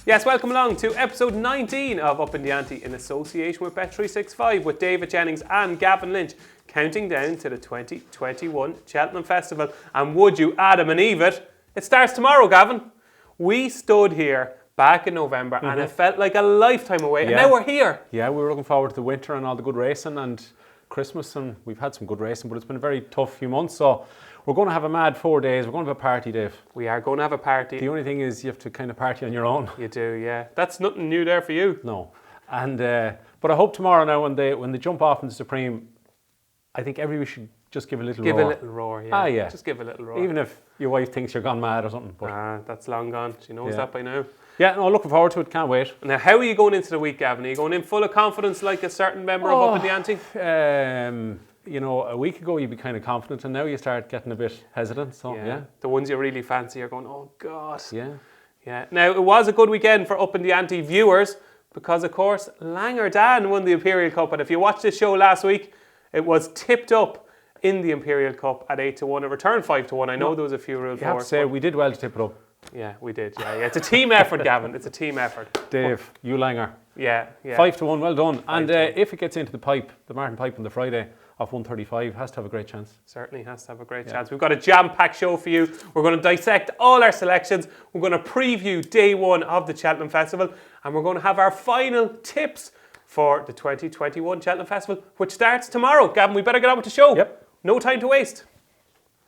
Yes, welcome along to episode 19 of Upping The Ante in association with Bet365 with David Jennings and Gavin Lynch, counting down to the 2021 Cheltenham Festival. And would you Adam and Eve it starts tomorrow, Gavin. We stood here back in November and it felt like a lifetime away, and now we're here. Yeah, we were looking forward to the winter and all the good racing and Christmas, and we've had some good racing, but it's been a very tough few months, so we're going to have a mad 4 days. We're going to have a party, Dave. We are going to have a party. The only thing is you have to kind of party on your own. You do, yeah. That's nothing new there for you. No. And but I hope tomorrow now when they jump off in the Supreme, I think everybody should just give a little roar. Give a little roar, yeah. Yeah. Just give a little roar. Even if your wife thinks you're gone mad or something. But that's long gone. She knows that by now. Yeah, no, looking forward to it. Can't wait. Now, how are you going into the week, Gavin? Are you going in full of confidence like a certain member of Upping The Ante? You know, a week ago you'd be kind of confident, and now you start getting a bit hesitant. So yeah. The ones you really fancy are going, oh God. Yeah. Now, it was a good weekend for Upping The Ante viewers because, of course, Langer Dan won the Imperial Cup. And if you watched this show last week, it was tipped up in the Imperial Cup at 8-1. It returned 5-1. I know there was a few rules. You have to say, we did well to tip it up. Yeah, we did. Yeah. It's a team effort, Gavin. It's a team effort. Dave, you Langer. Yeah. 5-1, well done. And if it gets into the Martin pipe on the Friday off 135, has to have a great chance. Certainly has to have a great chance. We've got a jam-packed show for you. We're going to dissect all our selections. We're going to preview day one of the Cheltenham Festival, and we're going to have our final tips for the 2021 Cheltenham Festival, which starts tomorrow. Gavin, we better get on with the show. Yep. No time to waste.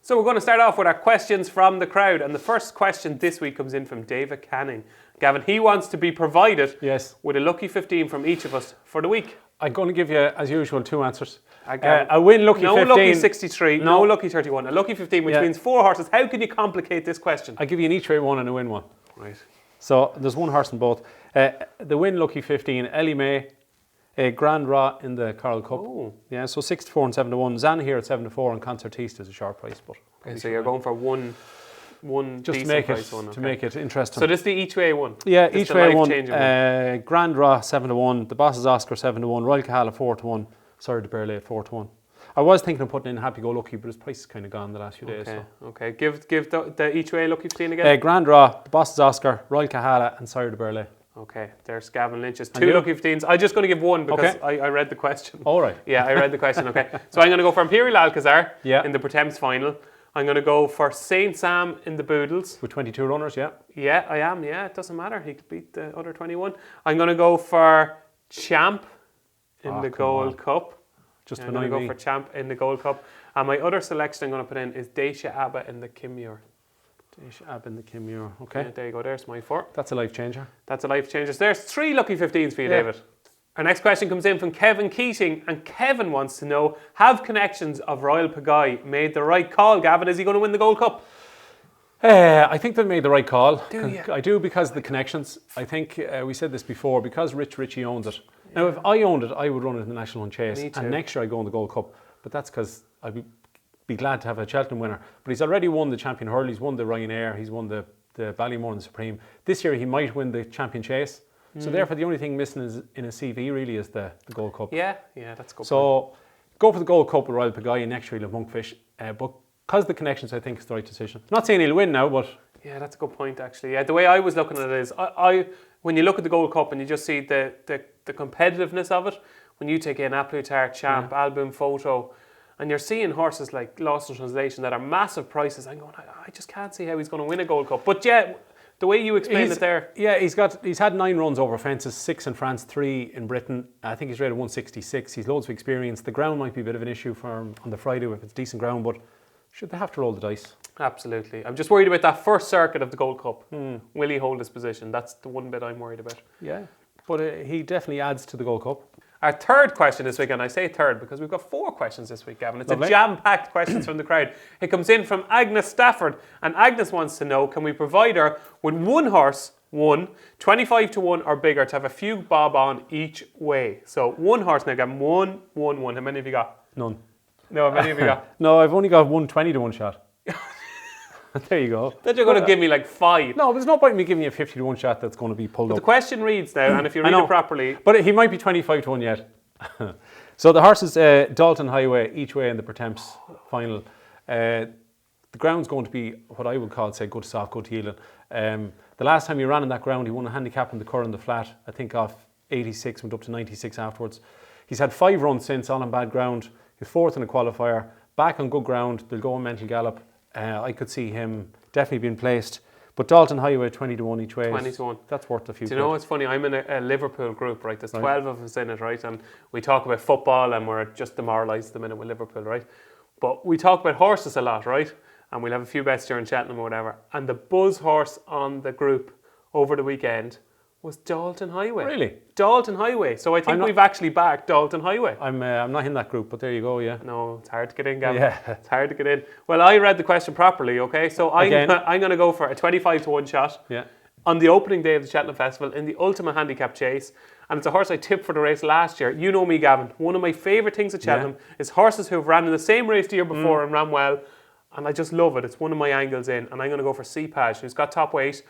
So we're going to start off with our questions from the crowd, and the first question this week comes in from David Canning. Gavin, he wants to be provided with a lucky 15 from each of us for the week. I'm going to give you, as usual, two answers. A win lucky 15. No lucky 63, no lucky 31. A lucky 15, which means 4 horses. How can you complicate this question? I'll give you an each way one and a win one. Right. So there's one horse in both. The win lucky 15, Ellie May, a Grand Ra in the Coral Cup. Oh. Yeah, so 6-4 and 7-1. Zan here at 7-4 and Concertiste is a sharp price. But okay, so you're going for one just to make it one, okay. To make it interesting. So this is the each way one. Yeah, this each way one. one. Grand Ra 7-1. The Boss's Oscar 7-1. Royal Cahala 4-1. Sorry, de Burley 4-1. I was thinking of putting in Happy Go Lucky, but his price is kind of gone the last few days. Okay. Give the each way lucky 15 again. Grand Ra, the Boss's Oscar, Royal Cahala, and Sorry de Burley. Okay, there's Gavin Lynch's 2 lucky 15s. I'm just going to give one because I read the question. All right. Yeah, I read the question. Okay, so I'm going to go for Imperial Alcazar in the Pretemps final. I'm going to go for Saint Sam in the Boodles. With 22 runners, yeah. Yeah, I am. Yeah, it doesn't matter. He could beat the other 21. I'm going to go for Champ in the Gold Cup. I'm going to go for Champ in the Gold Cup. And my other selection I'm going to put in is Dacia Abba in the Kimure. Dacia Abba in the Kimure, okay. Yeah, there you go. There's my 4. That's a life changer. That's a life changer. There's 3 lucky 15s for you, David. Our next question comes in from Kevin Keating, and Kevin wants to know, have connections of Royal Pagaille made the right call, Gavin? Is he going to win the Gold Cup? I think they made the right call. Do you? I do, because of the connections. I think we said this before, because Richie owns it. Now, if I owned it, I would run it in the National Hunt Chase, and next year I go in the Gold Cup. But that's because I'd be glad to have a Cheltenham winner. But he's already won the Champion Hurl, he's won the Ryanair, he's won the Ballymore and the Supreme. This year he might win the Champion Chase. So therefore the only thing missing in a CV really is the Gold Cup. Yeah, that's good. So go for the Gold Cup with Royal Pagaille, and next year he'll have Monkfish. But because of the connections, I think it's the right decision. Not saying he'll win now, but... Yeah, that's a good point, actually. Yeah, the way I was looking at it is, when you look at the Gold Cup and you just see the competitiveness of it, when you take in Aplutar, Champ, Album, Photo, and you're seeing horses like Lost in Translation that are massive prices, I'm going, I just can't see how he's going to win a Gold Cup. But yeah, the way you explained it there. Yeah, he's had 9 runs over fences, 6 in France, 3 in Britain. I think he's rated 166. He's loads of experience. The ground might be a bit of an issue for him on the Friday if it's decent ground, but should they have to roll the dice? Absolutely. I'm just worried about that first circuit of the Gold Cup. Will he hold his position? That's the one bit I'm worried about. Yeah, but he definitely adds to the Gold Cup. Our third question this week, and I say third because we've got 4 questions this week, Gavin. It's Lovely. a jam-packed questions from the crowd. It comes in from Agnes Stafford, and Agnes wants to know, can we provide her with one horse, 25-1 or bigger, to have a few bob on each way? So one horse now, Gavin, 1. How many have you got? None. No, how many have you got? No, I've only got 120-1 shot. There you go. That you're going to give me like 5. No, there's no point in me giving you a 50-1 shot that's going to be pulled up. The question reads now, and if you read it properly... But he might be 25-1 yet. So the horses, Dalton Highway, each way in the Pretemps final. the ground's going to be what I would call, say, good soft, good healing. The last time he ran on that ground, he won a handicap in the Curran, the flat, I think off 86, went up to 96 afterwards. He's had 5 runs since, all on bad ground. He's 4th in a qualifier, back on good ground. They'll go on mental gallop. I could see him definitely being placed. But Dalton Highway, 20 to 1 each way. 20 to 1. That's worth a few. Do you know what's funny? I'm in a Liverpool group, right? There's 12 of us in it, right? And we talk about football and we're just demoralised at the minute with Liverpool, right? But we talk about horses a lot, right? And we'll have a few bets during Cheltenham or whatever. And the buzz horse on the group over the weekend was Dalton Highway. Really? Dalton Highway. So I think we've actually backed Dalton Highway. I'm not in that group, but there you go, yeah. No, it's hard to get in, Gavin. Yeah. It's hard to get in. Well, I read the question properly, okay? So I'm going to go for a 25 to 1 shot on the opening day of the Cheltenham Festival in the Ultimate Handicap Chase. And it's a horse I tipped for the race last year. You know me, Gavin. One of my favourite things at Cheltenham is horses who have ran in the same race the year before and ran well. And I just love it. It's one of my angles in. And I'm going to go for Cepage, who's got top weight.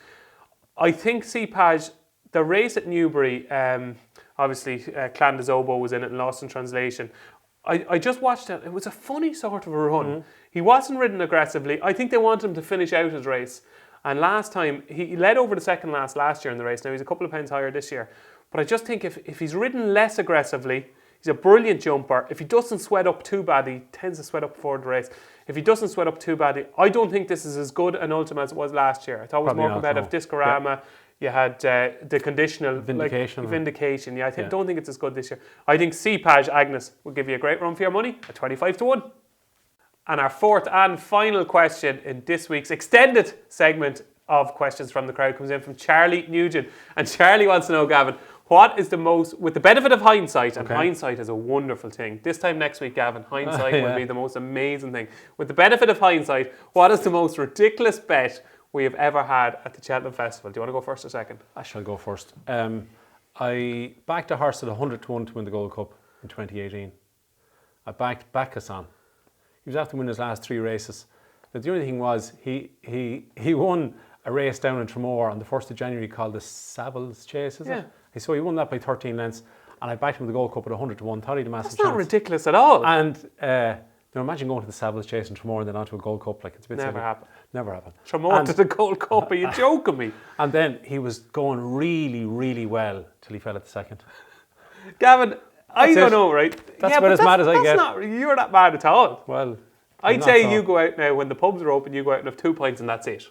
I think Cepage, the race at Newbury, obviously Clan de Zobo was in it and Lost in Translation. I just watched it. It was a funny sort of a run. He wasn't ridden aggressively. I think they wanted him to finish out his race. And last time, he led over the second last year in the race. Now he's a couple of pounds higher this year. But I just think if he's ridden less aggressively, he's a brilliant jumper. If he doesn't sweat up too bad, he tends to sweat up before the race. If he doesn't sweat up too badly, I don't think this is as good an Ultimate as it was last year. I thought it was more competitive. Discorama, you had the conditional Vindication. Yeah, don't think it's as good this year. I think Cepage Agnes will give you a great run for your money at 25 to 1. And our fourth and final question in this week's extended segment of questions from the crowd comes in from Charlie Nugent. And Charlie wants to know, Gavin, what is the most, with the benefit of hindsight, and hindsight is a wonderful thing. This time next week, Gavin, hindsight will be the most amazing thing. With the benefit of hindsight, what is the most ridiculous bet we have ever had at the Cheltenham Festival? Do you want to go first or second? I shall go first. I backed a horse at 100 to 1 to win the Gold Cup in 2018. I backed Bakassan. He was after winning his last 3 races. But the only thing was, he won a race down in Tremor on the 1st of January called the Savills Chase, is it? So he won that by 13 lengths, and I backed him with the Gold Cup at 100 to 1. Thought he had a massive chance. That's not ridiculous at all. And imagine going to the Savills Chase in Tremor and then onto a Gold Cup. Like, it's a bit Never happened. Never happened. Tremor to the Gold Cup, are you joking me? And then he was going really, really well till he fell at the second. Gavin, I don't know, right? That's about as mad as I get. You're not mad at all. Well, I'd say you go out now, when the pubs are open, you go out and have 2 pints and that's it.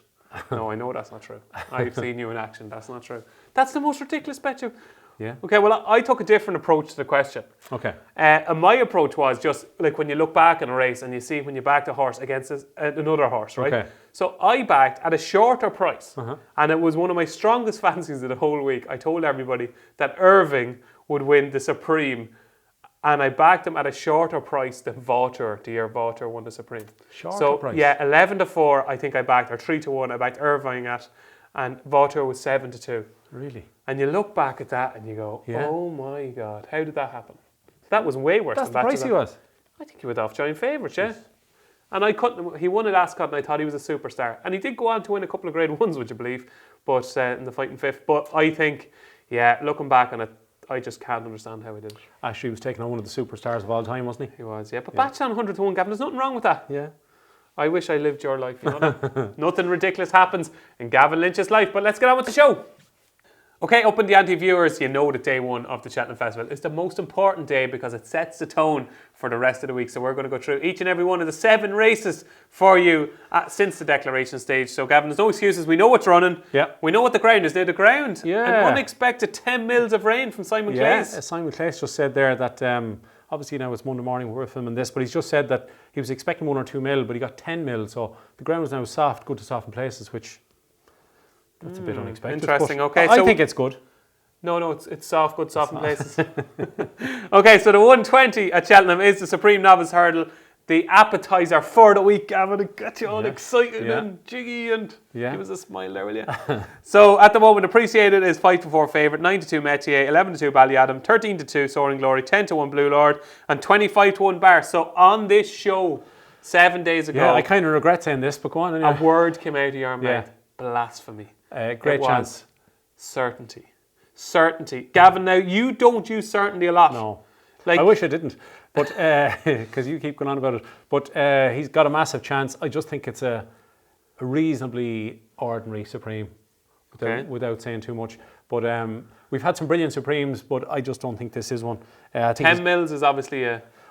No, I know that's not true. I've seen you in action. That's not true. That's the most ridiculous bet you. Yeah. Okay, well, I took a different approach to the question. Okay. And my approach was just like when you look back in a race and you see when you backed a horse against another horse, right? Okay. So I backed at a shorter price, and it was one of my strongest fancies of the whole week. I told everybody that Irving would win the Supreme, and I backed him at a shorter price than Vautour, the year Vautour won the Supreme. Shorter price? Yeah, 11 to 4 I think I backed, or 3 to 1 I backed Irving at, and Vautour was 7 to 2. Really? And you look back at that and you go, oh my God, how did that happen? That was way worse than that. That's the price he was? I think he was off giant favourites, yeah. And he won at Ascot and I thought he was a superstar. And he did go on to win a couple of grade ones, would you believe, but in the fighting fifth. But I think, looking back on it, I just can't understand how he did it. Actually, he was taking on one of the superstars of all time, wasn't he? He was, yeah. But back on 100 to 1, Gavin, there's nothing wrong with that. Yeah. I wish I lived your life, you know that? Nothing ridiculous happens in Gavin Lynch's life, but let's get on with the show. Okay, Upping The Ante viewers, you know that day 1 of the Cheltenham Festival is the most important day because it sets the tone for the rest of the week. So we're going to go through each and every one of the 7 races for you since the declaration stage. So Gavin, there's no excuses. We know what's running. Yeah. We know what the ground is. Now the ground, an unexpected 10 mils of rain from Simon Clays. Yeah, Simon Clays just said there that, obviously now it's Monday morning, we're filming this, but he's just said that he was expecting 1 or 2 mil, but he got 10 mil. So the ground is now soft, good to soften places, which that's a bit unexpected. Interesting, okay. I think it's good. No, it's soft, good, soft in places. Okay, so the 120 at Cheltenham is the Supreme Novice Hurdle, the appetizer for the week, Gavin. It got you all excited and jiggy and give us a smile there, will you? So at the moment, Appreciated is 5 to 4 favourite, 9 to 2 Metier, 11 to 2 Ballyadam, 13 to 2 Soaring Glory, 10 to 1 Blue Lord, and 25 to 1 Bar. So on this show, 7 days ago, I kind of regret saying this, but go on anyway. A word came out of your mouth. Blasphemy. Great chance. Certainty. Gavin, now you don't use certainty a lot. No. I wish I didn't. But because you keep going on about it, but he's got a massive chance. I just think it's a reasonably ordinary Supreme, without saying too much. But we've had some brilliant Supremes, but I just don't think this is one. I think 10 mils is obviously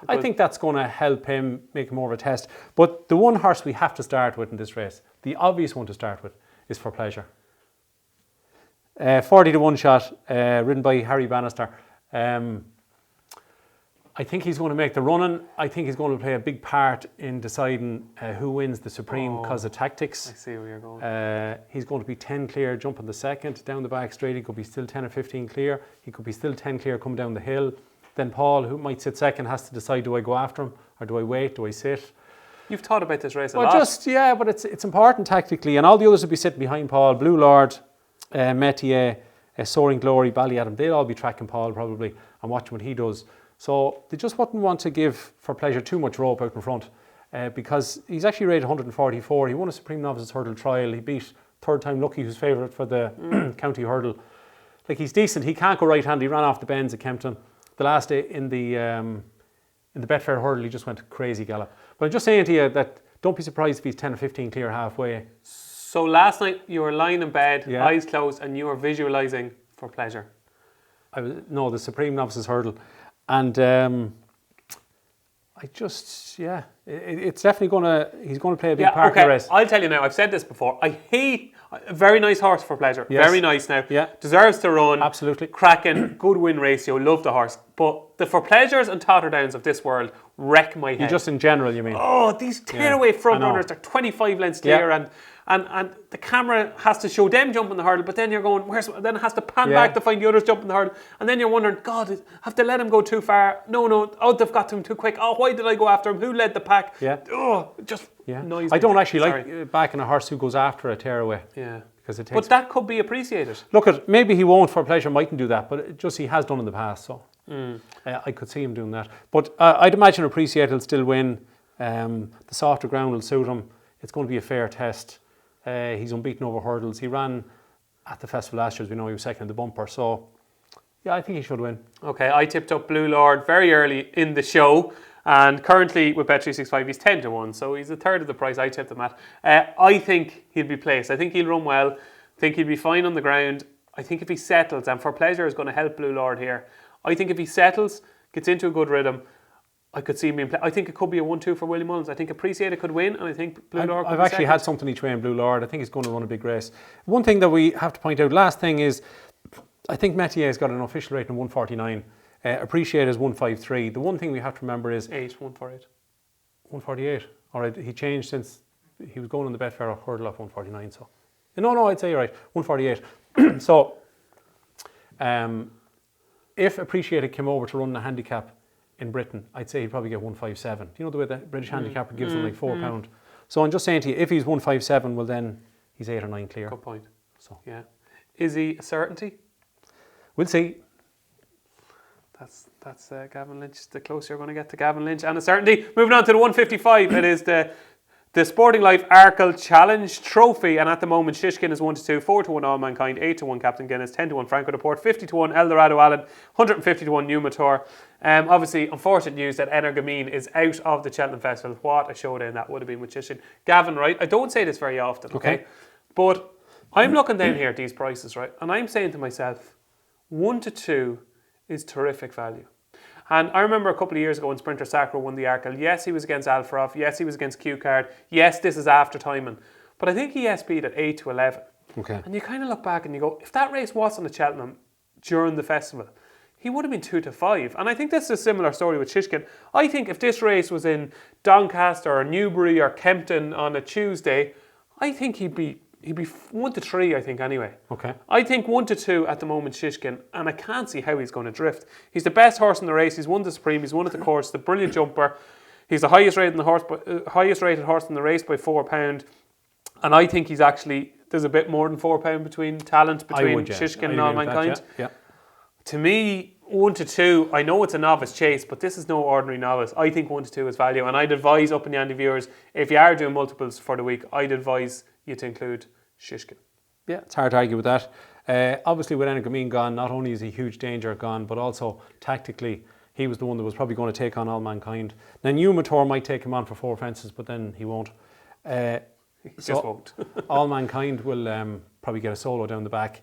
I think that's going to help him make more of a test. But the one horse we have to start with in this race, the obvious one to start with, is For Pleasure. 40 to 1 shot, ridden by Harry Bannister. I think he's going to make the running. I think he's going to play a big part in deciding who wins the Supreme because of tactics. I see where you're going. He's going to be 10 clear jumping the second, down the back straight. He could be still 10 or 15 clear. He could be still 10 clear coming down the hill. Then Paul, who might sit second, has to decide, do I go after him or do I wait, do I sit? You've thought about this race a lot. But it's important tactically, and all the others will be sitting behind Paul. Blue Lord, Metier, Soaring Glory, Ballyadam, they'll all be tracking Paul probably and watching what he does. So they just wouldn't want to give For Pleasure too much rope out in front because he's actually rated 144. He won a Supreme Novices Hurdle trial. He beat third time Lucky, who's favourite for the county hurdle. Like, he's decent. He can't go right hand. He ran off the bends at Kempton. The last day in the Betfair hurdle, he just went crazy gallop. But I'm just saying to you that don't be surprised if he's 10 or 15 clear halfway. So last night you were lying in bed, eyes closed, and you were visualising For Pleasure. The Supreme Novices Hurdle. And it's definitely he's going to play a big part in the race. I'll tell you now, I've said this before. I hate a very nice horse For Pleasure. Yes. Very nice now. Yeah. Deserves to run. Absolutely. Cracking, good win ratio, love the horse. But the For Pleasures and Totterdowns of this world wreck my head. Just in general, you mean? Oh, these tearaway front runners, they're 25 lengths clear and the camera has to show them jumping the hurdle, but then you're going, then it has to pan back to find the others jumping the hurdle, and then you're wondering, God, have they let him go too far? No, they've got to him too quick. Oh, why did I go after him? Who led the pack? Noise. I don't actually like backing a horse who goes after a tearaway. Yeah. Because it takes. But that could be appreciated. Look, maybe he won't. For Pleasure mightn't do that, but he has done in the past, so I could see him doing that. But I'd imagine Appreciate will still win. The softer ground will suit him. It's going to be a fair test. He's unbeaten over hurdles. He ran at the festival last year, as we know. He was second in the bumper, so I think he should win. Okay, I tipped up Blue Lord very early in the show, and currently with Bet365 he's 10 to 1, so he's a third of the price I tipped him at. I think he'll be placed. I think he'll run well. I think he'll be fine on the ground. I think if he settles, and For Pleasure is going to help Blue Lord here, I think if he settles, gets into a good rhythm, I could see him being I think it could be a 1-2 for Willie Mullins. I think Appreciate could win, and I think Blue Lord could I've actually had something each way in Blue Lord. I think he's going to run a big race. One thing that we have to point out, last thing is, I think Metier has got an official rating of 149. Appreciate is 153. The one thing we have to remember is 148. 148. All right, he changed since he was going on the Betfair hurdle off 149. So, no, I'd say you're right, 148. So, if Appreciate came over to run the handicap in Britain, I'd say he'd probably get 157. Do you know the way the British handicapper gives them like £4? So I'm just saying to you, if he's 157, well then he's 8 or 9 clear. Good point. So is he a certainty? We'll see. That's Gavin Lynch. The closer you're going to get to Gavin Lynch and a certainty. Moving on to the 155. It is the Sporting Life Arkle Challenge Trophy, and at the moment Shishkin is 1-2, 4-1 All Mankind, 8-1 Captain Guinness, 10-1 Franco Deport, 50-1 Eldorado Allen, 150-1 Numator. Obviously, unfortunate news that Energamine is out of the Cheltenham Festival. What a showdown that would have been with Shishkin. Gavin, right? I don't say this very often, okay? But I'm looking down here at these prices, right? And I'm saying to myself, 1-2 is terrific value. And I remember a couple of years ago when Sprinter Sacro won the Arkle. Yes, he was against Alfarov. Yes, he was against Q-Card. Yes, this is after timing. But I think he SP'd at 8-11. Okay. And you kind of look back and you go, if that race wasn't at Cheltenham during the festival, he would have been 2-5. And I think this is a similar story with Shishkin. I think if this race was in Doncaster or Newbury or Kempton on a Tuesday, I think he'd be 1-3, I think, anyway. Okay. I think 1-2 at the moment, Shishkin, and I can't see how he's going to drift. He's the best horse in the race. He's won the Supreme. He's won at the course. The brilliant jumper. He's the highest rated horse in the race by £4. And I think he's actually, there's a bit more than £4 between Shishkin and All Mankind. Yeah. To me, 1-2, I know it's a novice chase, but this is no ordinary novice. I think 1-2 is value, and I'd advise Up in the Ante viewers, if you are doing multiples for the week, I'd advise you to include Shishkin. Yeah, it's hard to argue with that. Obviously, with Energamine gone, not only is he huge danger gone, but also tactically, he was the one that was probably going to take on All Mankind. Now, Numator might take him on for 4 fences, but then he won't. He just won't. All Mankind will probably get a solo down the back.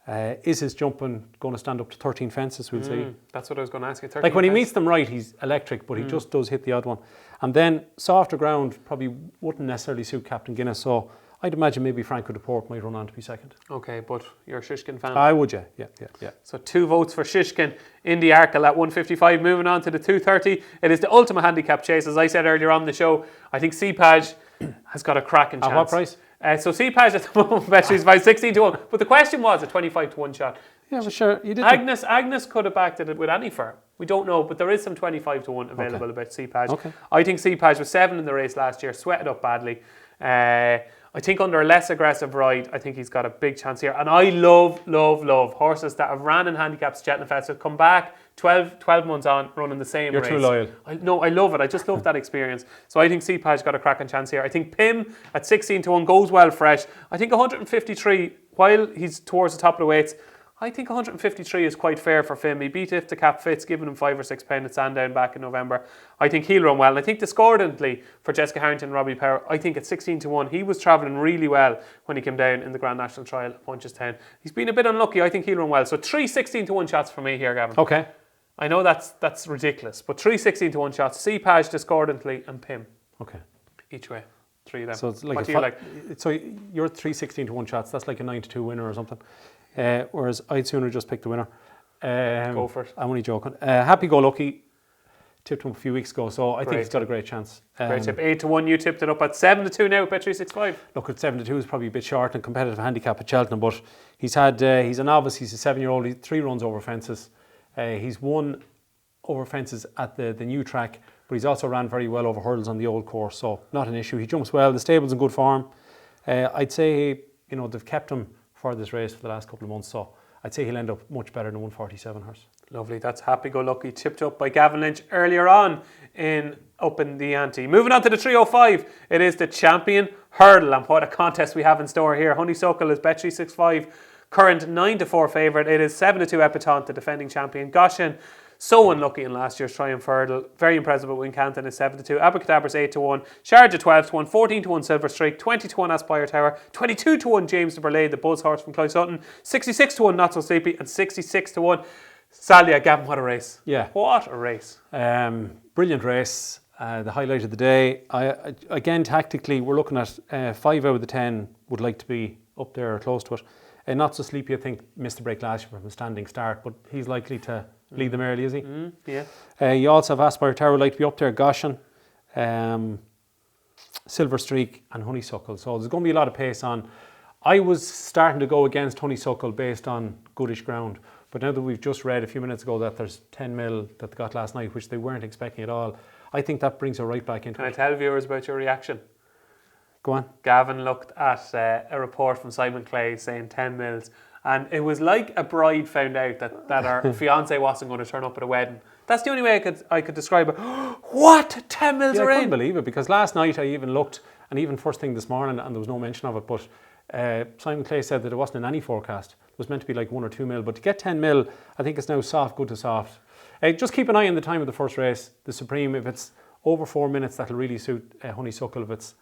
Is his jumping going to stand up to 13 fences? We'll see. That's what I was going to ask you. Like when he meets them right, he's electric, but he just does hit the odd one. And then softer ground probably wouldn't necessarily suit Captain Guinness, so I'd imagine maybe Franco de Port might run on to be second. Okay, but you're a Shishkin fan. I would, yeah. So 2 votes for Shishkin in the Arkle at 155. Moving on to the 230. It is the ultimate handicap chase. As I said earlier on the show, I think Cepage has got a cracking chance. At what price? So Cepage at the moment is about 16 to 1. But the question was a 25 to 1 shot. Yeah, well, sure. You did. Agnes could have backed it with any firm. We don't know, but there is some 25 to 1 available about Cepage. Okay. I think Cepage was 7 in the race last year, sweated up badly. I think under a less aggressive ride, I think he's got a big chance here. And I love horses that have ran in handicaps Cheltenham Fest, have come back 12 months on running the same race. You're too loyal. I love it. I just love that experience. So I think Cepage got a cracking chance here. I think Pim at 16 to 1 goes well fresh. I think 153, while he's towards the top of the weights, I think 153 is quite fair for Fim. He beat If the Cap Fits, giving him 5 or 6 pound at Sandown back in November. I think he'll run well. And I think discordantly for Jessica Harrington and Robbie Power, I think at 16 to 1, he was travelling really well when he came down in the Grand National Trial at Punchestown. He's been a bit unlucky. I think he'll run well. So 3 16 to 1 shots for me here, Gavin. Okay. I know that's ridiculous, but 3 16 to 1 shots. Cepage, discordantly, and Pim. Okay. Each way. 3 of them. So it's like what do you like? So you're 3 16 to 1 shots. That's like a 9 to 2 winner or something. Whereas I'd sooner just pick the winner. Go for it. I'm only joking. Happy Go Lucky tipped him a few weeks ago, so I think he's got a great chance. Great tip. 8 to 1, you tipped it up at 7 to 2 now at Bet365. Look, at 7 to 2 is probably a bit short and competitive handicap at Cheltenham, but he's a novice, he's a 7-year-old, he's 3 runs over fences. He's won over fences at the new track, but he's also ran very well over hurdles on the old course, so not an issue. He jumps well, the stable's in good form. I'd say, they've kept him for this race for the last couple of months, so I'd say he'll end up much better than 147 horse. Lovely, that's Happy Go Lucky, tipped up by Gavin Lynch earlier on in Upping The Ante. Moving on to the 305, it is the Champion Hurdle, and what a contest we have in store here. Honeysuckle is Bet365, current 9 to 4 favourite. It is 7 to 2 Epatante, the defending champion. Goshen, so unlucky in last year's Triumph Hurdle. Very impressive at Wincanton is 7 to 2. Abracadabra's 8 to 1. Sharjah 12 to 1. 14 to 1 Silver Streak. 20 to 1 Aspire Tower. 22 to 1 James de Burleigh, the Buzz horse from Cloysutton. 66 to 1 Not So Sleepy. And 66 to 1 Salia. Gavin, what a race. Yeah. What a race. Brilliant race. The highlight of the day. Again, tactically, we're looking at 5 out of the 10 would like to be up there or close to it. Not So Sleepy, I think, missed the break last year from a standing start, but he's likely to lead them early, is he? Yeah. You also have Aspire Tower, like to be up there, Goshen, Silver Streak and Honeysuckle. So there's going to be a lot of pace on. I was starting to go against Honeysuckle based on goodish ground, but now that we've just read a few minutes ago that there's 10 mil that they got last night, which they weren't expecting at all, I think that brings her right back into it. Can I tell viewers about your reaction? Go on. Gavin looked at a report from Simon Clay saying 10 mils, and it was like a bride found out that her fiancé wasn't going to turn up at a wedding. That's the only way I could describe it. What? 10 mils are in? I couldn't believe it, because last night I even looked, and even first thing this morning, and there was no mention of it, but Simon Clay said that it wasn't in any forecast. It was meant to be like 1 or 2 mil, but to get 10 mil, I think it's now soft, good to soft. Just keep an eye on the time of the first race, the Supreme. If it's over 4 minutes, that'll really suit Honeysuckle. If it's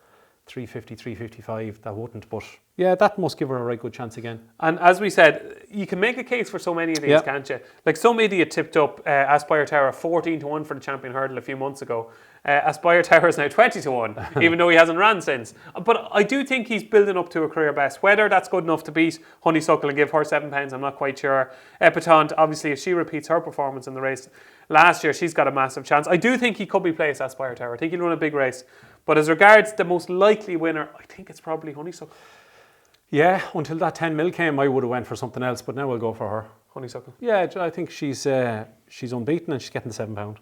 350, 355, that wouldn't, but yeah, that must give her a right good chance again. And as we said, you can make a case for so many of these, can't you? Like some idiot tipped up Aspire Tower 14 to 1 for the Champion Hurdle a few months ago. Aspire Tower is now 20 to 1, even though he hasn't ran since. But I do think he's building up to a career best. Whether that's good enough to beat Honeysuckle and give her £7, I'm not quite sure. Epatante, obviously, if she repeats her performance in the race last year, she's got a massive chance. I do think he could be placed Aspire Tower. I think he'll run a big race. But as regards the most likely winner, I think it's probably Honeysuckle. Yeah, until that 10 mil came, I would have went for something else, but now we'll go for her. Honeysuckle. Yeah, I think she's unbeaten and she's getting the £7.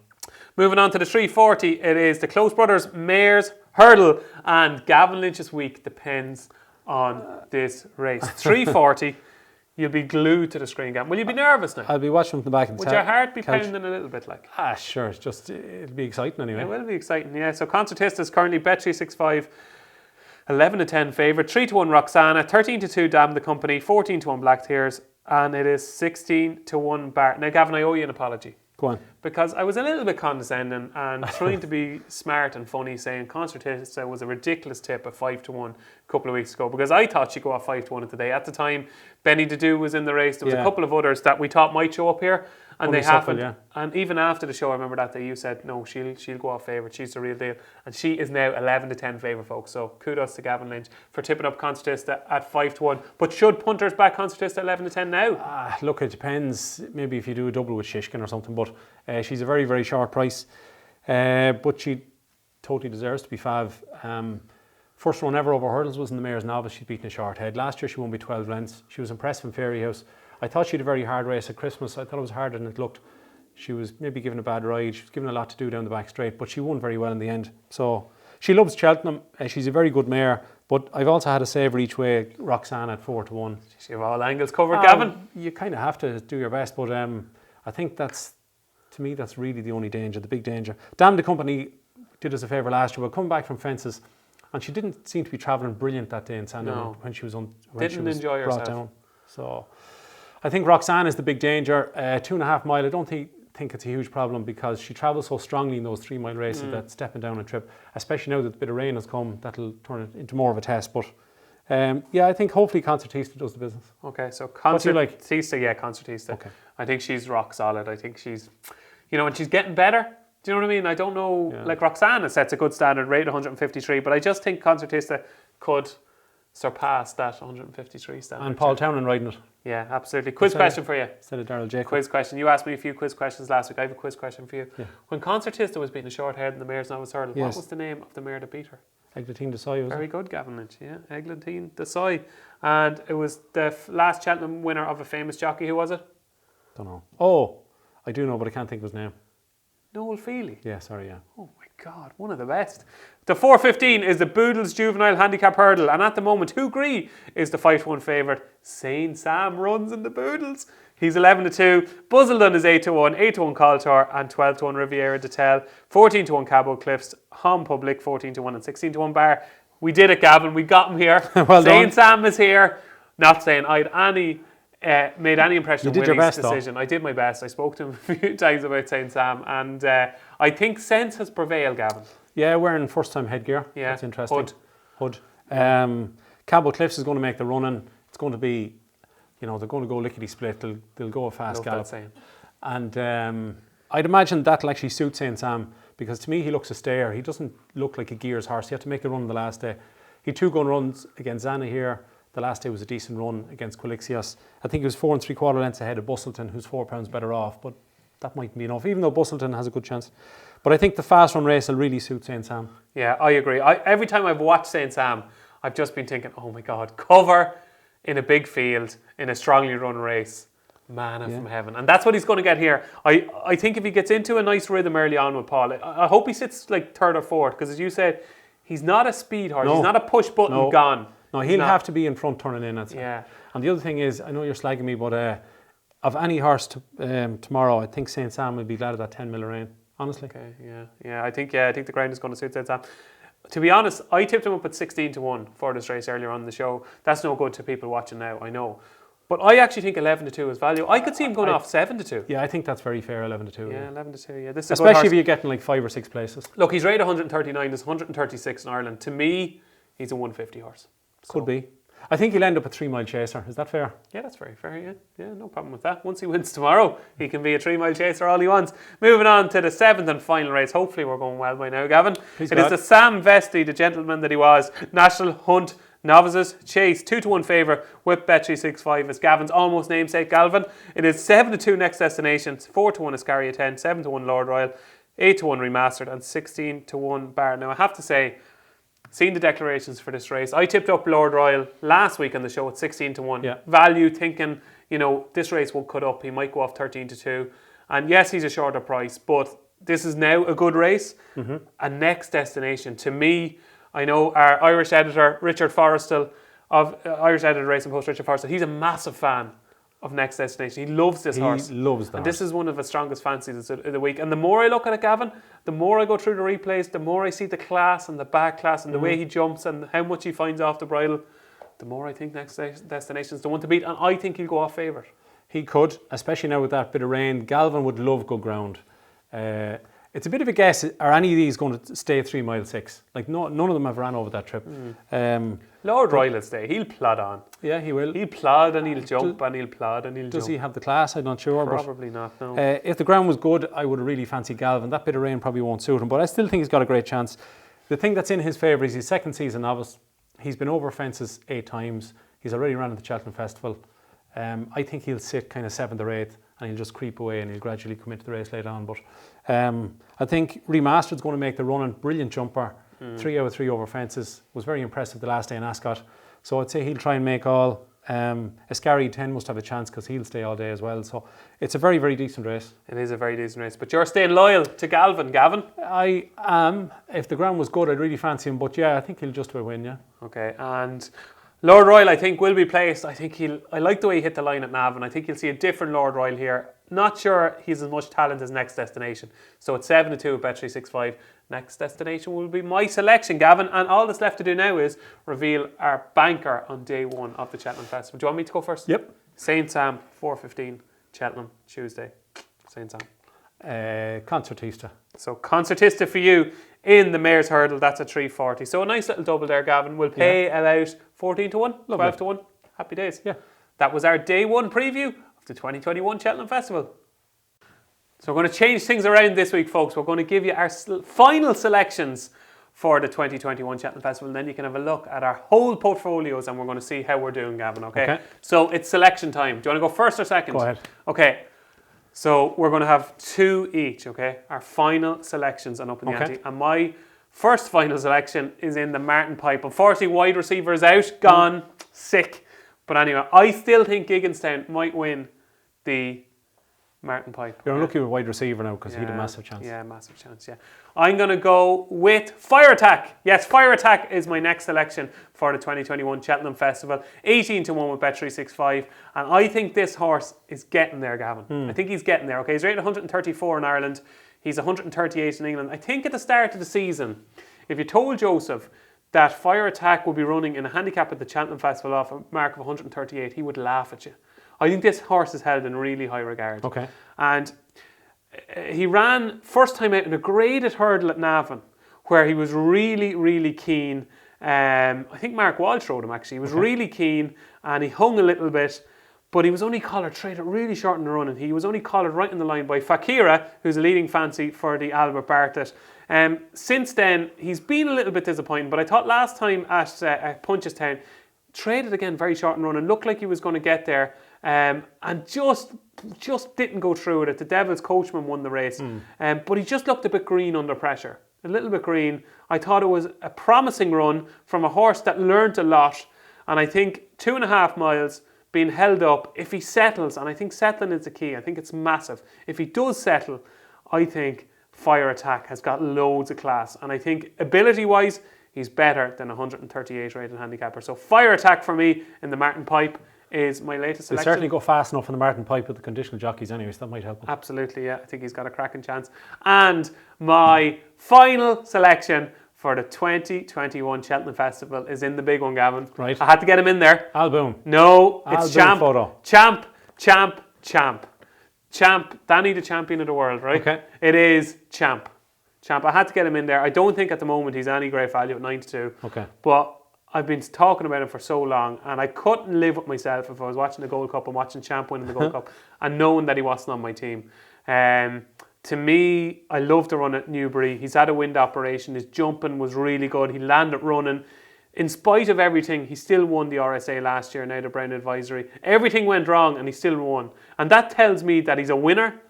Moving on to the 340, it is the Close Brothers Mares Hurdle, and Gavin Lynch's week depends on this race. 340, you'll be glued to the screen, Gavin. Will you be nervous now? I'll be watching from the back of the Would your heart be pounding a little bit like? Sure, it'll be exciting anyway. It will be exciting, yeah. So Concertista is currently Bet365, 11 to 10 favourite, 3 to 1 Roxana, 13 to 2 Damn the Company, 14 to 1 Black Tears, and it is 16 to 1 Bar. Now, Gavin, I owe you an apology. Go on. because I was a little bit condescending and trying to be smart and funny, saying Concertista was a ridiculous tip at 5-1 a couple of weeks ago, because I thought she'd go off 5-1 today. At the time, Benny Dadu was in the race. There was a couple of others that we thought might show up here, and they happened. And even after the show, I remember that day you said, no, she'll go off favourite. She's the real deal. And she is now 11-10 favourite, folks. So kudos to Gavin Lynch for tipping up Concertista at 5-1. But should punters back Concertista 11-10 now? Look, it depends. Maybe if you do a double with Shishkin or something. But she's a very, very short price. But she totally deserves to be fav. First run ever over hurdles was in the Mayor's Novice. She'd beaten a short head. Last year she won by 12 lengths. She was impressive in Fairy House. I thought she had a very hard race at Christmas. I thought it was harder than it looked. She was maybe given a bad ride. She was given a lot to do down the back straight, but she won very well in the end. So she loves Cheltenham. She's a very good mare. But I've also had a saver each way, Roxanne at 4-1. You have all angles covered, Gavin. You kind of have to do your best, but I think that's really the only danger, the big danger. Damn the Company did us a favour last year. We're coming back from fences, and she didn't seem to be travelling brilliant that day in Sandown when she was enjoy herself. Down. So I think Roxanne is the big danger. 2.5 mile, I don't think it's a huge problem, because she travels so strongly in those 3 mile races that stepping down a trip, especially now that a bit of rain has come, that'll turn it into more of a test. But I think hopefully Concertista does the business. Okay, so Concertista, Concertista. Okay. I think she's rock solid. I think she's, and she's getting better. Do you know what I mean? I don't know, like Roxanne sets a good standard, rate 153, but I just think Concertista could surpass that 153 standard. And Paul Townend riding it. Yeah, absolutely. Quiz question for you. Instead of Daryl Jacob. Quiz question. You asked me a few quiz questions last week. I have a quiz question for you. Yeah. When Concertista was beating a short head in the Mayor's Novice Hurdle, what was the name of the mare that beat her? Eglantine Desai, was Very good, Gavin Lynch. Yeah, Eglantine Desai. And it was the last Cheltenham winner of a famous jockey. Who was it? Don't know. Oh, I do know, but I can't think of his name. Noel Feely. Yeah, sorry, yeah. Oh my God, one of the best. The 4:15 is the Boodles Juvenile Handicap Hurdle, and at the moment, Hugh Gree is the 5-1 favourite. Saint Sam runs in the Boodles. He's 11-2. Buzzledon is 8-1, 8-1 Coltor, and 12-1 Riviera de Tel. 14-1 Cabo Cliffs, Home Public 14-1 and 16-1 Bar. We did it, Gavin. We got him here. Well Saint done. Sam is here. Not saying I'd made any impression on Willie's decision. Though. I did my best. I spoke to him a few times about Saint Sam, and I think sense has prevailed, Gavin. Yeah, wearing first-time headgear. Yeah, that's interesting. Hood. Cabo Cliffs is going to make the running. It's going to be, they're going to go lickety-split. They'll go a fast gallop. And I'd imagine that'll actually suit Saint Sam, because to me he looks a stayer. He doesn't look like a gears horse. He had to make a run the last day. He had 2 gun runs against Zana here. The last day was a decent run against Quilixios. I think he was 4 3/4 lengths ahead of Bustleton, who's £4 better off, but that mightn't be enough, even though Bustleton has a good chance. But I think the fast run race will really suit Saint Sam. Yeah, I agree. Every time I've watched Saint Sam, I've just been thinking, oh my God, cover in a big field in a strongly run race. Manna from heaven. And that's what he's going to get here. I think if he gets into a nice rhythm early on with Paul, I hope he sits like 3rd or 4th, because as you said, he's not a speed horse. No. He's not a push button gone. No, he'll have to be in front turning in. Yeah. And the other thing is, I know you're slagging me, but of any horse tomorrow, I think Saint Sam will be glad of that 10 mil rain. Honestly. Okay. Yeah. I think the ground is going to suit Saint Sam. To be honest, I tipped him up at 16-1 for this race earlier on in the show. That's no good to people watching now, I know. But I actually think 11-2 is value. I could see him going off 7-2. Yeah, I think that's very fair, 11-2. Yeah, 11-2. Yeah, this is especially if you're getting like 5 or 6 places. Look, he's rated 139. There's 136 in Ireland. To me, he's a 150 horse. Could be. I think he'll end up a 3 mile chaser. Is that fair? Yeah, that's very fair. Yeah, no problem with that. Once he wins tomorrow, he can be a 3 mile chaser all he wants. Moving on to the 7th and final race. Hopefully we're going well by now, Gavin. It is the Sam Vesti, the gentleman that he was. National Hunt Novices Chase, 2-1 favourite with Bet365 as Gavin's almost namesake Galvin. It is 7-2 Next Destination, 4-1 Iscaria 10, 7-1 Lord Royal, 8-1 Remastered, and 16-1 Bar. Now I have to say, seeing the declarations for this race, I tipped up Lord Royal last week on the show at 16-1. Yeah. Value, thinking, this race will cut up. He might go off 13-2. And yes, he's a shorter price, but this is now a good race. Mm-hmm. A Next Destination, to me, I know our Irish editor, Richard Forrestal, of Irish Editor Racing Post, Richard Forrestal, he's a massive fan of Next Destination. He loves this horse. He loves that. And this is one of his strongest fancies of the week. And the more I look at it, Gavin, the more I go through the replays, the more I see the class and the back class and the way he jumps and how much he finds off the bridle, the more I think Next Destination is the one to beat. And I think he'll go off favourite. He could, especially now with that bit of rain. Galvin would love good ground. It's a bit of a guess. Are any of these going to stay 3 mile 6? Like none of them have ran over that trip. Lord Royal will stay. He'll plod on. Yeah, he will. He'll plod and he'll jump and he'll plod and he'll jump. Does he have the class? I'm not sure. Probably not, no. If the ground was good, I would really fancy Galvin. That bit of rain probably won't suit him, but I still think he's got a great chance. The thing that's in his favour is his second season novice. He's been over fences 8 times. He's already ran at the Cheltenham Festival. I think he'll sit kind of 7th or 8th and he'll just creep away and he'll gradually come into the race later on. But I think Remastered's going to make the running. Brilliant jumper. 3 out of 3 over fences. Was very impressive the last day in Ascot. So I'd say he'll try and make all. Ascari 10 must have a chance because he'll stay all day as well. So it's a very, very decent race. It is a very decent race. But you're staying loyal to Galvin, Gavin? I am. If the ground was good, I'd really fancy him. But yeah, I think he'll just about win, yeah. Okay, and Lord Royal, I think, will be placed. I like the way he hit the line at Navan. I think you'll see a different Lord Royal here. Not sure he's as much talent as Next Destination. So it's 7-2 at Bet365. Next Destination will be my selection, Gavin. And all that's left to do now is reveal our banker on day 1 of the Cheltenham Festival. Do you want me to go first? Yep. St. Sam, 4:15, Cheltenham, Tuesday. St. Sam. Concertista. So Concertista for you in the Mayor's Hurdle. That's at 3:40. So a nice little double there, Gavin. We'll pay about 14-1, 12-1. Happy days. Yeah. That was our day 1 preview of the 2021 Cheltenham Festival. So we're going to change things around this week, folks. We're going to give you our final selections for the 2021 Cheltenham Festival, and then you can have a look at our whole portfolios and we're going to see how we're doing, Gavin, okay? So it's selection time. Do you want to go first or second? Go ahead. Okay. So we're going to have 2 each, okay? Our final selections on Upping The Ante. And my first final selection is in the Martin Pipe. Unfortunately, wide receiver is out, gone, sick. But anyway, I still think Gigginstown might win the Martin Pipe. You're unlucky with wide receiver now because he had a massive chance. Yeah, massive chance, yeah. I'm going to go with Fire Attack. Yes, Fire Attack is my next selection for the 2021 Cheltenham Festival. 18-1 with Bet365. And I think this horse is getting there, Gavin. I think he's getting there, okay? He's rated 134 in Ireland. He's 138 in England. I think at the start of the season, if you told Joseph that Fire Attack would be running in a handicap at the Cheltenham Festival off a mark of 138, he would laugh at you. I think this horse is held in really high regard. Okay. And he ran first time out in a graded hurdle at Navan, where he was really, really keen. I think Mark Walsh rode him actually. He was really keen and he hung a little bit, but he was only collared, traded really short in the run, and he was only collared right in the line by Fakira, who's a leading fancy for the Albert Bartlett. Since then, he's been a little bit disappointing, but I thought last time at Punchestown, traded again very short in run and looked like he was going to get there. And just didn't go through with it. The Devil's Coachman won the race, but he just looked a bit green under pressure. A little bit green. I thought it was a promising run from a horse that learnt a lot, and I think 2.5 miles being held up, if he settles, and I think settling is the key, I think it's massive. If he does settle, I think Fire Attack has got loads of class, and I think ability-wise, he's better than a 138 rated handicapper. So Fire Attack for me in the Martin Pipe is my latest selection. They certainly go fast enough in the Martin Pipe with the conditional jockeys anyway, so that might help him. Absolutely, yeah. I think he's got a cracking chance. And my final selection for the 2021 Cheltenham Festival is in the big one, Gavin. Right. I had to get him in there. Alboom. No, it's Champ. Photo. Champ. Danny, the champion of the world, right? Okay. It is Champ. I had to get him in there. I don't think at the moment he's any great value at 9-2. Okay. But I've been talking about him for so long, and I couldn't live with myself if I was watching the Gold Cup and watching Champ winning the Gold Cup and knowing that he wasn't on my team. To me, I love the run at Newbury. He's had a wind operation. His jumping was really good. He landed running. In spite of everything, he still won the RSA last year, now the Brown Advisory. Everything went wrong and he still won. And that tells me that he's a winner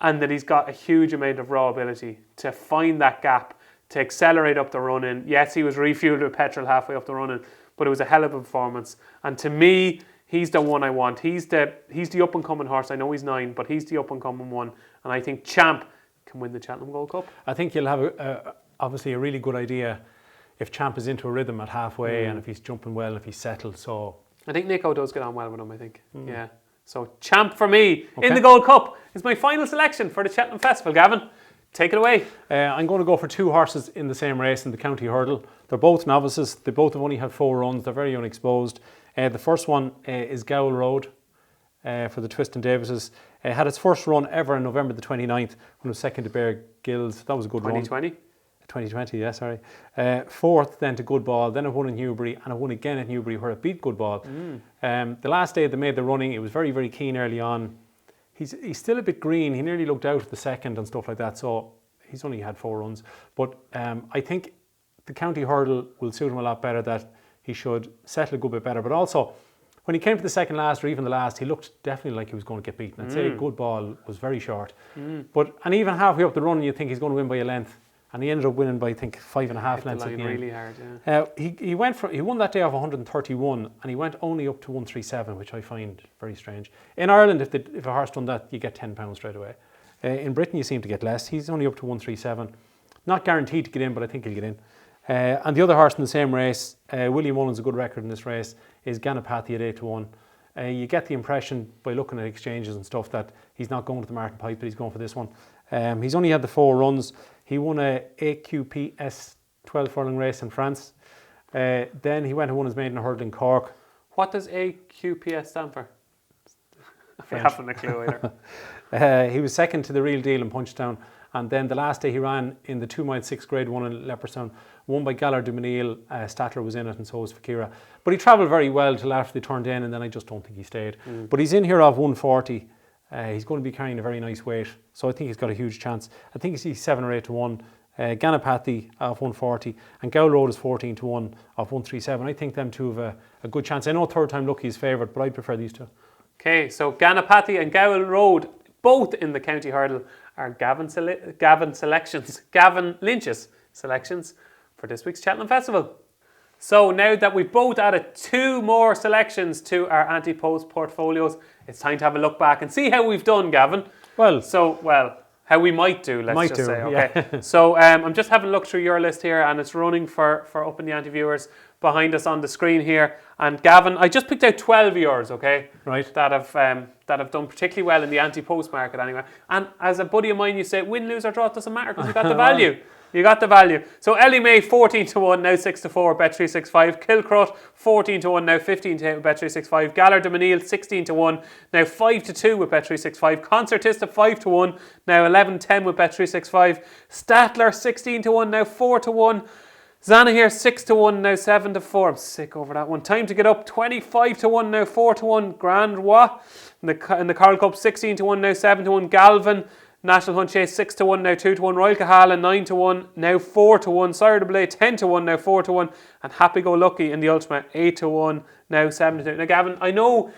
and that he's got a huge amount of raw ability to find that gap, to accelerate up the run-in. Yes, he was refueled with petrol halfway up the run-in, but it was a hell of a performance. And to me, he's the one I want. He's the up-and-coming horse. I know he's 9, but he's the up-and-coming one. And I think Champ can win the Cheltenham Gold Cup. I think you'll have obviously a really good idea if Champ is into a rhythm at halfway and if he's jumping well, if he's settled. So I think Nico does get on well with him, I think. Yeah. So Champ for me in the Gold Cup is my final selection for the Cheltenham Festival. Gavin, take it away. I'm going to go for 2 horses in the same race in the County Hurdle. They're both novices. They both have only had 4 runs. They're very unexposed. The first one is Gowl Road. for the Twist and Davises. Had its first run ever on November the 29th when it was second to Bear Gills. That was a good 2020? run. 2020, yeah, sorry. Fourth then to Good Ball, then it won in Newbury, and it won again at Newbury where it beat Good Ball. The last day they made the running, it was very, very keen early on. He's still a bit green. He nearly looked out at the second and stuff like that, so he's only had 4 runs. But I think the county hurdle will suit him a lot better, that he should settle a good bit better. But also, when he came to the second last or even the last, he looked definitely like he was going to get beaten. I'd say Good Ball was very short. And even halfway up the run, you think he's going to win by a length. And he ended up winning by, I think, 5.5 lengths at the end. Really hard, yeah. He won that day off 131, and he went only up to 137, which I find very strange. In Ireland, if a horse done that, you get £10 straight away. In Britain, you seem to get less. He's only up to 137. Not guaranteed to get in, but I think he'll get in. And the other horse in the same race, William Mullins, a good record in this race, is Ganapathy at 8-1. You get the impression by looking at exchanges and stuff that he's not going to the Martin Pipe, but he's going for this one. He's only had the 4 runs. He won a AQPS 12 furlong race in France. Then he went and won his maiden hurdle in Cork. What does AQPS stand for? I haven't a clue either. He was second to the Real Deal in Punchestown. And then the last day he ran in the 2 mile 6 grade 1 in Leopardstown, won by Galler du Menil. Statler was in it, and so was Fakira. But he travelled very well till after they turned in, and then I just don't think he stayed. But he's in here off 140. He's going to be carrying a very nice weight, so I think he's got a huge chance. I think he's 7 or 8-1. Ganapathy off 140, and Gowl Road is 14-1 off 137. I think them two have a good chance. I know Third Time Lucky is favoured, but I prefer these two. Okay, so Ganapathy and Gowl Road, both in the county hurdle, are Gavin Lynch's selections for this week's Cheltenham Festival. So now that we've both added 2 more selections to our Ante-Post portfolios, it's time to have a look back and see how we've done, Gavin. How we might do, let's just say. Okay. Yeah. So I'm just having a look through your list here, and it's running for Upping The Ante viewers behind us on the screen here. And Gavin, I just picked out 12 of yours, okay? Right. That have done particularly well in the Ante-Post market anyway. And as a buddy of mine, you say win, lose or draw, it doesn't matter because you got the value. You got the value. So Ellie May 14-1, now 6-4, Bet365. Kilcrot 14-1, now 15-8 with Bet365. Galler du Menil 16-1, now 5-2 with Bet365. Concertista 5-1, now 11-10 with Bet365. Statler 16-1, now 4-1. Zanahir 6-1, now 7-4. I'm sick over that one. Time to Get Up 25-1, now 4-1. Grand Roi in the Coral Cup 16-1, now 7-1. Galvin National Hunt Chase 6-1, now 2-1. Royal Cahala 9-1, now 4-1. Sire de Blay 10-1, now 4-1. And Happy Go Lucky in the Ultimate 8-1, now 7-2. Now Gavin, I know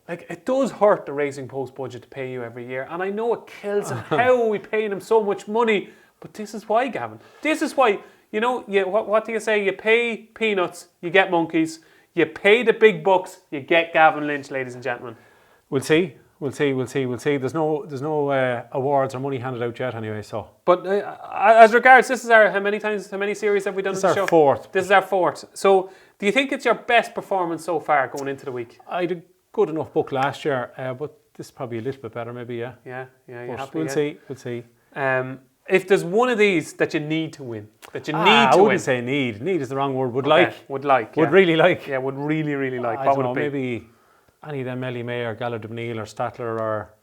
it does hurt the Racing Post budget to pay you every year, and I know it kills him. How are we paying him so much money? But this is why, Gavin. This is why. You know, what do you say? You pay peanuts, you get monkeys. You pay the big bucks, you get Gavin Lynch, ladies and gentlemen. We'll see. There's no awards or money handed out yet anyway. So, but as regards, this is our how many series have we done? This is our fourth. This is our fourth. So, do you think it's your best performance so far going into the week? I had a good enough book last year, but this is probably a little bit better, maybe. Yeah. Yeah. We'll see. If there's one of these that you need to win, I wouldn't say need. Need is the wrong word. Would really like. Yeah, would really like. What would it be? Maybe any of them, Ellie May or Galler du Menil or Statler or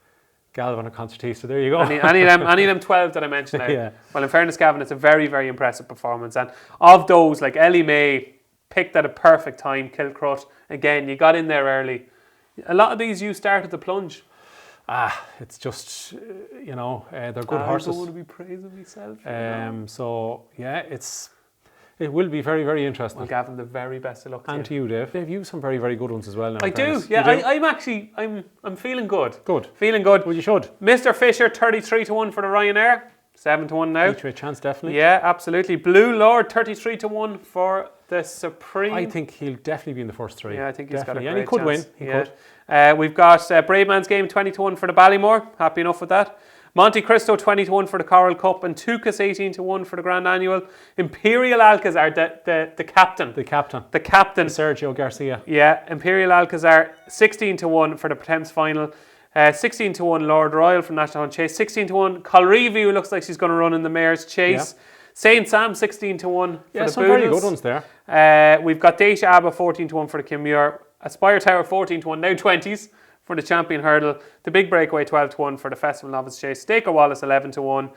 Galvin or Concertista. There you go. Any of them 12 that I mentioned now. Yeah. Well, in fairness, Gavin, it's a very, very impressive performance. And of those, like Ellie May, picked at a perfect time. Kilcrut, again, you got in there early. A lot of these you started the plunge. It's just, they're good horses. I don't want to be praising myself. So, yeah, it will be very, very interesting. Well, Gavin, the very best of luck to you. And to you, Dave. Dave, you have some very, very good ones as well now. I do, yeah. I'm feeling good. Good. Feeling good. Well, you should. Mr. Fisher, 33-1 for the Ryanair. 7-1 now. Each way a chance, definitely. Yeah, absolutely. Blue Lord, 33-1 for the Supreme. I think he'll definitely be in the first 3. Yeah, I think he's definitely. got a great And he could chance. win. He could. We've got Brave Man's Game, 20-1 for the Ballymore. Happy enough with that. Monte Cristo, 20-1 for the Coral Cup. And Tucas, 18-1 for the Grand Annual. Imperial Alcazar, the captain. The captain. Sergio Garcia. Yeah, Imperial Alcazar, 16-1 for the Pretemps Final. 16-1 Lord Royal from National Hunt Chase. 16-1 Colreevy, who looks like she's going to run in the Mare's Chase. Yeah. Saint Sam, 16-1 for the some Boodles. Very good ones there. We've got Dacia Abba, 14-1 for the Kim Muir. Aspire Tower, 14-1, now 20s for the Champion Hurdle. The Big Breakaway 12-1 for the Festival Novice Chase. Staker Wallace 11-1.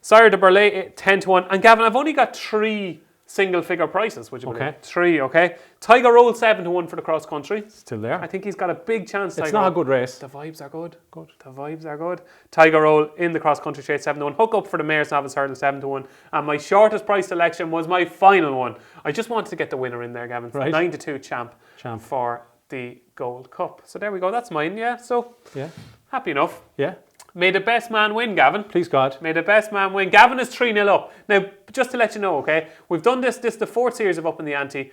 Sire de Burley 10-1. And Gavin, I've only got 3 single figure prices, would you believe? 3, okay. Tiger Roll 7-1 for the cross country. Still there. I think he's got a big chance. It's not a good race. The vibes are good. The vibes are good. Tiger Roll in the cross country chase 7-1. Hook Up for the Mayor's Novice Hurdle 7-1. And my shortest price selection was my final one. I just wanted to get the winner in there, Gavin. Right. 9-2 champ for the Gold Cup. So there we go. That's mine. Yeah. So happy enough. Yeah. May the best man win, Gavin. Please God. May the best man win. Gavin is 3-0 up. Now, just to let you know, okay, we've done this is the 4th series of Up in the Ante.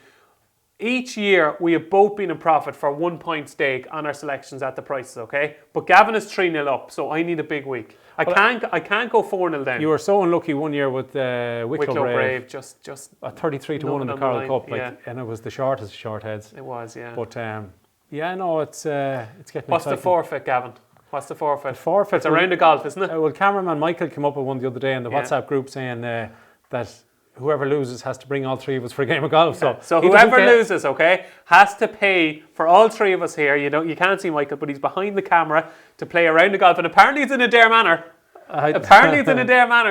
Each year, we have both been in profit for 1 point stake on our selections at the prices, okay? But Gavin is 3-0 up, so I need a big week. I can't go 4-0 down. You were so unlucky one year with Wicklow Brave. Just a 33-1 in the Coral Cup, and it was the shortest short heads. It was, yeah. But it's getting What's exciting. the forfeit, Gavin? What's the forfeit? The forfeit. It's a round of golf, isn't it? Well, cameraman Michael came up with one the other day in the WhatsApp group saying that whoever loses has to bring all 3 of us for a game of golf. So whoever loses, okay, has to pay for all 3 of us here. You can't see Michael, but he's behind the camera to play a round of golf, and apparently it's in a dare manner.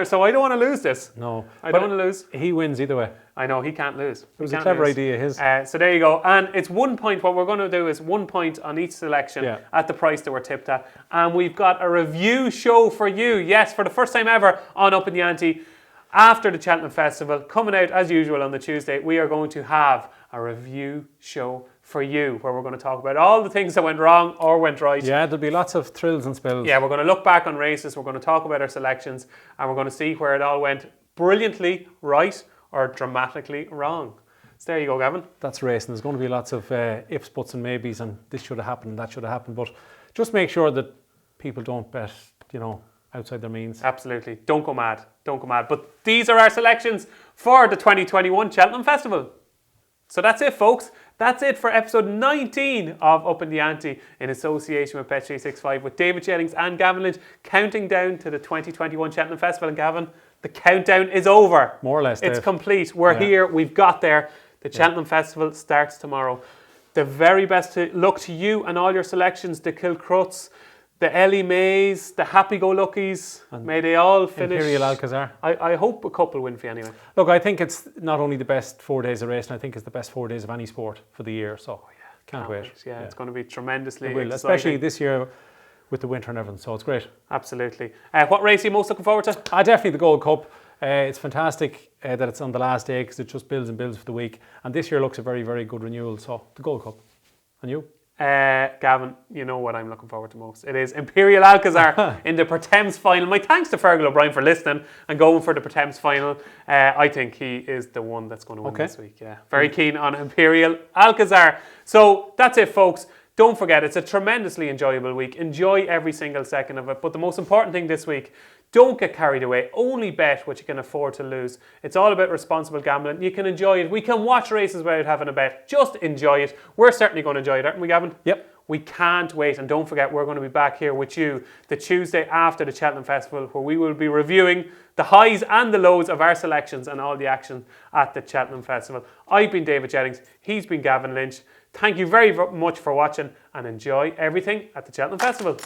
So I don't want to lose this. No. I don't want to lose. He wins either way. I know, he can't lose. It was a clever idea, his. So there you go. And it's 1 point. What we're going to do is 1 point on each selection at the price that we're tipped at. And we've got a review show for you. Yes, for the first time ever on Up in the Ante. After the Cheltenham Festival, coming out as usual on the Tuesday, we are going to have a review show for you, where we're going to talk about all the things that went wrong or went right. Yeah, there'll be lots of thrills and spills. Yeah, we're going to look back on races, we're going to talk about our selections, and we're going to see where it all went brilliantly right or dramatically wrong. So there you go, Gavin. That's racing. There's going to be lots of ifs, buts and maybes, and this should have happened and that should have happened. But just make sure that people don't bet, outside their means. Absolutely. Don't go mad. But these are our selections for the 2021 Cheltenham Festival. So that's it, folks. That's it for episode 19 of Up in the Ante in association with Bet365 with David Jennings and Gavin Lynch, counting down to the 2021 Cheltenham Festival. And Gavin, the countdown is over. More or less, It's Dave. complete. We're here. We've got there. The Cheltenham Festival starts tomorrow. The very best luck to you and all your selections, the Kilcruts, the Ellie Mays, the Happy-Go-Luckies. May they all finish. Imperial Alcazar. I hope a couple win for you anyway. Look, I think it's not only the best 4 days of racing, I think it's the best 4 days of any sport for the year. So can't wait. Yeah, it's going to be tremendously exciting. Especially this year with the winter and everything. So it's great. Absolutely. What race are you most looking forward to? Definitely the Gold Cup. It's fantastic that it's on the last day because it just builds and builds for the week. And this year looks a very, very good renewal. So the Gold Cup. And you? Gavin, you know what I'm looking forward to most. It is Imperial Alcazar in the Pertemps final. My thanks to Fergal O'Brien for listening and going for the Pertemps final. I think he is the one that's going to win this week. Yeah, very keen on Imperial Alcazar. So that's it, folks. Don't forget, it's a tremendously enjoyable week. Enjoy every single second of it. But the most important thing this week, don't get carried away. Only bet what you can afford to lose. It's all about responsible gambling. You can enjoy it. We can watch races without having a bet. Just enjoy it. We're certainly going to enjoy it, aren't we, Gavin? Yep. We can't wait. And don't forget, we're going to be back here with you the Tuesday after the Cheltenham Festival, where we will be reviewing the highs and the lows of our selections and all the action at the Cheltenham Festival. I've been David Jennings. He's been Gavin Lynch. Thank you very much for watching and enjoy everything at the Cheltenham Festival.